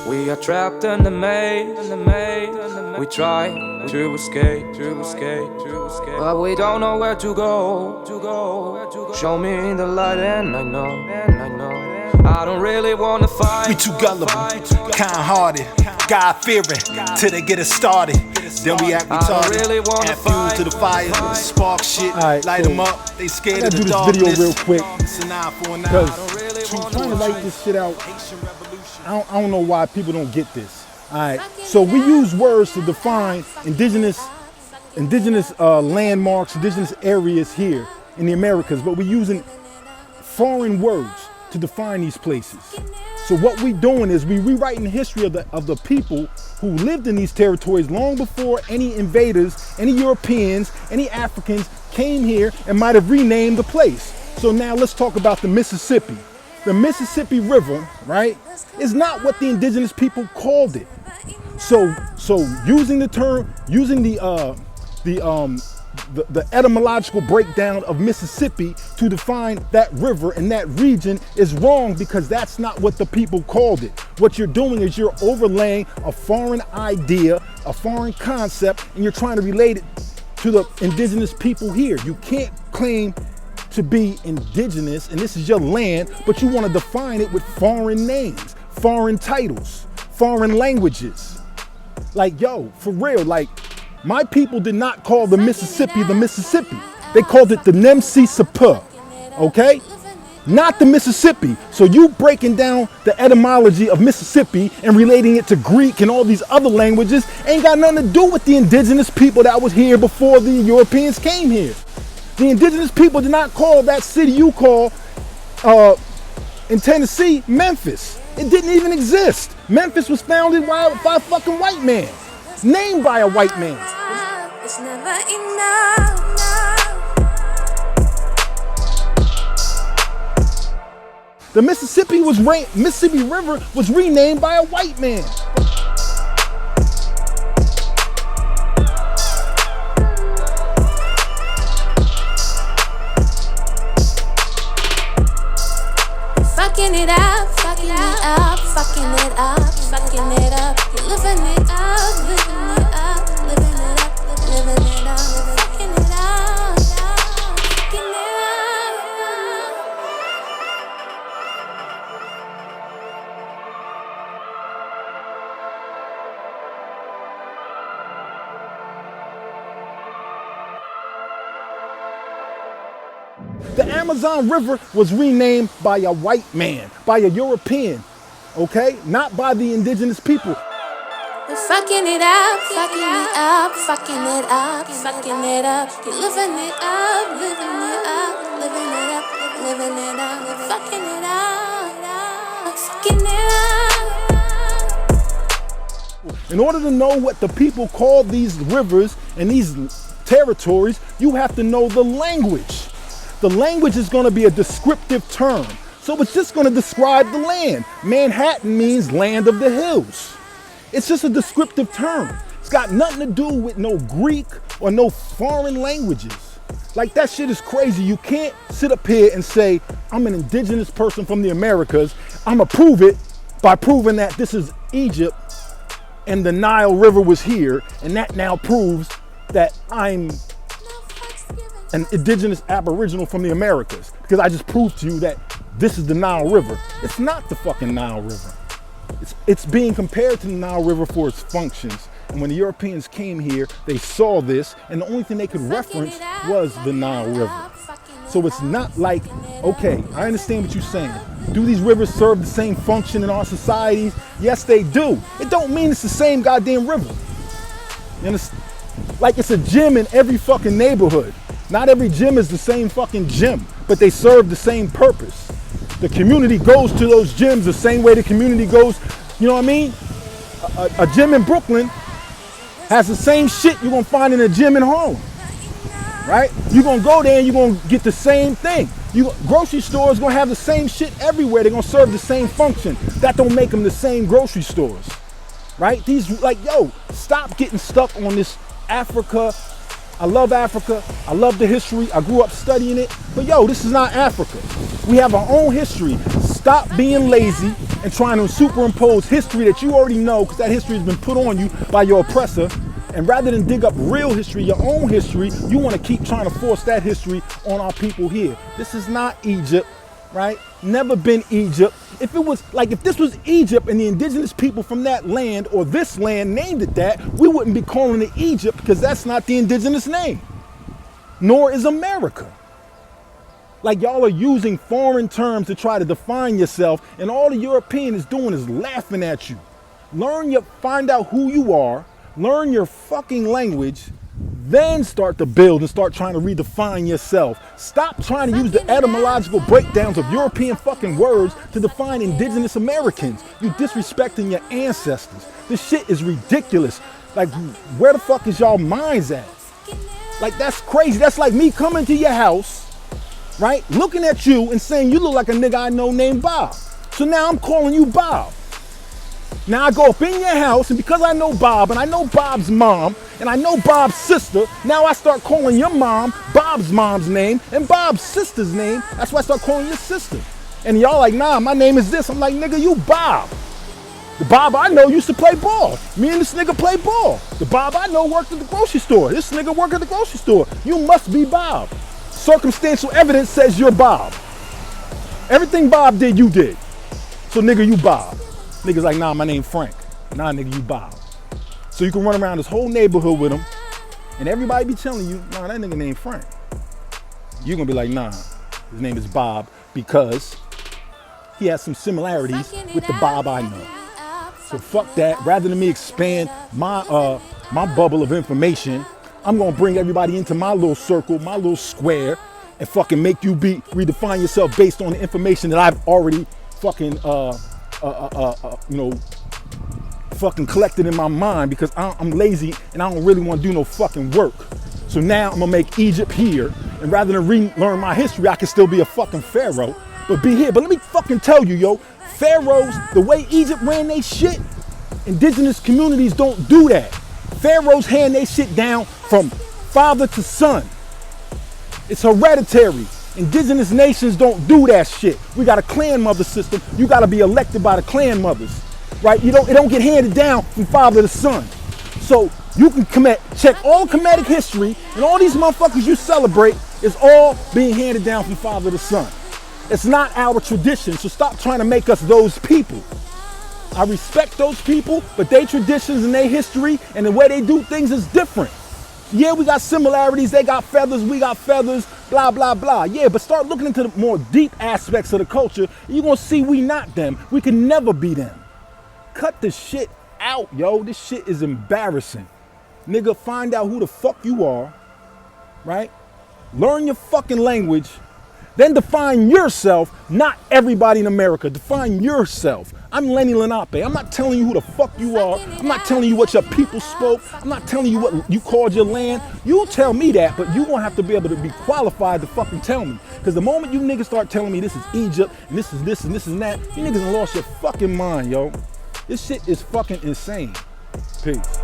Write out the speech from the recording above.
We are trapped in the maze. We try to escape, but we don't know where to go. Show me the light and I know I don't really wanna fight. We too gullible, kind-hearted, God-fearing, till they get us started. Then we act retarded, add fuel to the fire, spark shit, light them up. They scared of the darkness. I gotta do this video real quick, It's an eye for an eye. because I'm trying to write this shit out. I don't know why people don't get this. Alright, so we use words to define indigenous landmarks, indigenous areas here in the Americas, but we're using foreign words to define these places. So what we're doing is we rewriting the history of the people who lived in these territories long before any invaders, any Europeans, any Africans came here and might have renamed the place. So now let's talk about the Mississippi. The Mississippi River, right, is not what the indigenous people called it. So using the term, using the etymological breakdown of Mississippi to define that river and that region is wrong, because that's not what the people called it. What you're doing is you're overlaying a foreign idea, a foreign concept, and you're trying to relate it to the indigenous people here. You can't claim to be indigenous and this is your land, but you want to define it with foreign names, foreign titles, foreign languages. Like, yo, for real, like, my people did not call the Mississippi. They called it the Mäse'sibowi, okay? Not the Mississippi. So you breaking down the etymology of Mississippi and relating it to Greek and all these other languages ain't got nothing to do with the indigenous people that was here before the Europeans came here. The indigenous people did not call that city you call in Tennessee Memphis. It didn't even exist. Memphis was founded by a fucking white man, named by a white man. It's never enough. The Mississippi River was renamed by a white man. Fucking it up, fucking it up, fucking it up, fucking it up. You're living it up, living it up, living it up, living it up, fucking it up, fucking it The Amazon River was renamed by a white man, by a European, okay? Not by the indigenous people. We're fucking it up, fucking it up, fucking it up, fucking it up. You're living it up, living it up, living it up, living it up, fucking it up, fucking it up. In order to know what the people call these rivers and these territories, you have to know the language. The language is going to be a descriptive term. So it's just going to describe the land. Manhattan means land of the hills. It's just a descriptive term. It's got nothing to do with no Greek or no foreign languages. Like, that shit is crazy. You can't sit up here and say, I'm an indigenous person from the Americas. I'm going to prove it by proving that this is Egypt and the Nile River was here. And that now proves that I'm an indigenous aboriginal from the Americas, because I just proved to you that this is the Nile River. It's not the fucking Nile River. It's being compared to the Nile River for its functions. And when the Europeans came here, they saw this, and the only thing they could reference was the Nile River. So it's not like, okay, I understand what you're saying. Do these rivers serve the same function in our societies? Yes, they do. It don't mean it's the same goddamn river. You understand? Like, it's a gym in every fucking neighborhood. Not every gym is the same fucking gym, but they serve the same purpose. The community goes to those gyms the same way the community goes, you know what I mean? A gym in Brooklyn has the same shit you're gonna find in a gym in Harlem, right? You're gonna go there and you're gonna get the same thing. Grocery stores gonna have the same shit everywhere. They're gonna serve the same function. That don't make them the same grocery stores, right? These, like, yo, stop getting stuck on this Africa. I love Africa. I love the history. I grew up studying it. But yo, this is not Africa. We have our own history. Stop being lazy and trying to superimpose history that you already know, because that history has been put on you by your oppressor. And rather than dig up real history, your own history, you want to keep trying to force that history on our people here. This is not Egypt, right? Never been Egypt. If it was like, if this was Egypt and the indigenous people from that land or this land named it that, we wouldn't be calling it Egypt, because that's not the indigenous name. Nor is America. Like, y'all are using foreign terms to try to define yourself, and all the European is doing is laughing at you. Find out who you are, learn your fucking language, then start to build and start trying to redefine yourself. Stop trying to use the etymological breakdowns of European fucking words to define indigenous Americans. You disrespecting your ancestors. This shit is ridiculous. Like, where the fuck is y'all minds at? Like, that's crazy. That's like me coming to your house, right? Looking at you and saying you look like a nigga I know named Bob. So now I'm calling you Bob. Now I go up in your house, and because I know Bob, and I know Bob's mom, and I know Bob's sister, now I start calling your mom Bob's mom's name and Bob's sister's name. That's why I start calling your sister. And y'all like, nah, my name is this. I'm like, nigga, you Bob. The Bob I know used to play ball. Me and this nigga play ball. The Bob I know worked at the grocery store. This nigga worked at the grocery store. You must be Bob. Circumstantial evidence says you're Bob. Everything Bob did, you did. So nigga, you Bob. Niggas like, nah, my name Frank. Nah, nigga, you Bob. So you can run around this whole neighborhood with him, and everybody be telling you, nah, that nigga named Frank. You're gonna be like, nah, his name is Bob, because he has some similarities with the Bob I know. So fuck that. Rather than me expand my bubble of information, I'm gonna bring everybody into my little circle, my little square, and fucking make you redefine yourself based on the information that I've already fucking fucking collected in my mind, because I'm lazy and I don't really want to do no fucking work. So now I'm gonna make Egypt here, and rather than relearn my history, I can still be a fucking pharaoh, but be here. But let me fucking tell you, yo, pharaohs, the way Egypt ran they shit, indigenous communities don't do that. Pharaohs hand they shit down from father to son. It's hereditary. Indigenous nations don't do that shit. We got a clan mother system. You got to be elected by the clan mothers, right? It don't get handed down from father to son. So you can check all Kemetic history, and all these motherfuckers you celebrate is all being handed down from father to son. It's not our tradition, so stop trying to make us those people. I respect those people, but their traditions and their history and the way they do things is different. Yeah, we got similarities. They got feathers, we got feathers, blah, blah, blah. Yeah, but start looking into the more deep aspects of the culture, you're going to see we not them. We can never be them. Cut the shit out, yo. This shit is embarrassing. Nigga, find out who the fuck you are, right? Learn your fucking language. Then define yourself, not everybody in America. Define yourself. I'm Lenny Lenape. I'm not telling you who the fuck you are. I'm not telling you what your people spoke. I'm not telling you what you called your land. You tell me that, but you won't have to be able to be qualified to fucking tell me. Because the moment you niggas start telling me this is Egypt, and this is this and this and that, you niggas done lost your fucking mind, yo. This shit is fucking insane. Peace.